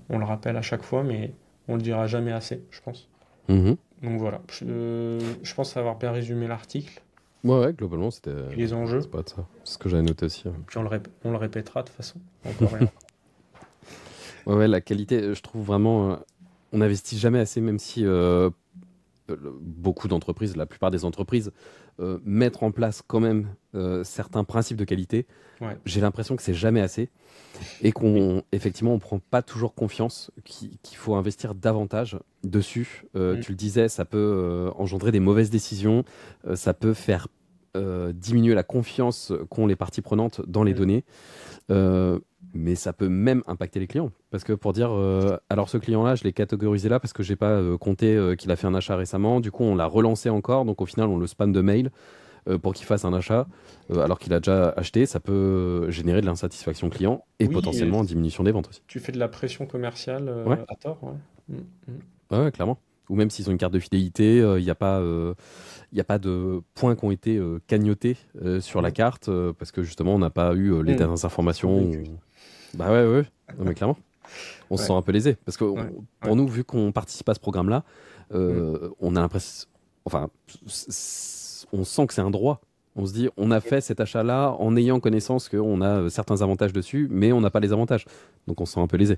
On le rappelle à chaque fois, mais on le dira jamais assez, je pense. Mhm. Donc voilà, je pense avoir bien résumé l'article Ouais, ouais, globalement, et les enjeux. c'est pas de ça. C'est ce que j'avais noté aussi. Puis on le répétera de toute façon, encore et encore. Ouais, ouais, la qualité, je trouve vraiment, on n'investit jamais assez, même si beaucoup d'entreprises, la plupart des entreprises, mettre en place quand même certains principes de qualité. Ouais, J'ai l'impression que c'est jamais assez et oui. effectivement, on prend pas toujours confiance qu'il faut investir davantage dessus. Mm, Tu le disais, ça peut engendrer des mauvaises décisions, ça peut faire diminuer la confiance qu'ont les parties prenantes dans les mm, données. Euh, mais ça peut même impacter les clients. Parce que pour dire, alors ce client-là, je l'ai catégorisé là parce que j'ai pas compté qu'il a fait un achat récemment. Du coup, on l'a relancé encore. Donc au final, on le spam de mail pour qu'il fasse un achat alors qu'il a déjà acheté. Ça peut générer de l'insatisfaction client et Oui, et potentiellement une diminution des ventes aussi. tu fais de la pression commerciale Ouais, à tort, ouais. Mm, mm. ouais, ouais, clairement. Ou même s'ils ont une carte de fidélité, il y a pas de points qui ont été cagnotés sur la Ouais. carte parce que justement, on n'a pas eu les Mm. dernières Trop informations. vécu. Bah ouais, ouais, non, mais clairement. On se Ouais, sent un peu lésé. Parce que ouais, ouais. pour nous, vu qu'on participe à ce programme-là, Mm. on a l'impression. Enfin, on sent que c'est un droit. On se dit, on a fait cet achat-là en ayant connaissance qu'on a certains avantages dessus, mais on n'a pas les avantages. Donc on se sent un peu lésé.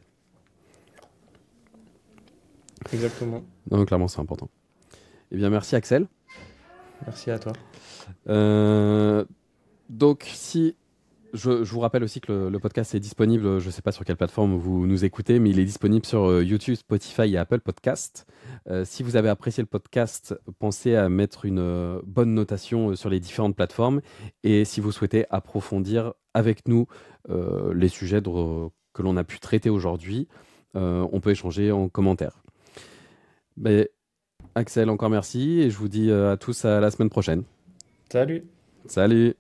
Exactement. Donc clairement, c'est important. Eh bien, merci Axel. Merci à toi. Euh, donc, si je vous rappelle aussi que le podcast est disponible, je ne sais pas sur quelle plateforme vous nous écoutez, mais il est disponible sur YouTube, Spotify et Apple Podcast. Si vous avez apprécié le podcast, pensez à mettre une bonne notation sur les différentes plateformes. Et si vous souhaitez approfondir avec nous les sujets que l'on a pu traiter aujourd'hui, on peut échanger en commentaire. Mais, Axel, encore merci et je vous dis à tous à la semaine prochaine. Salut! Salut!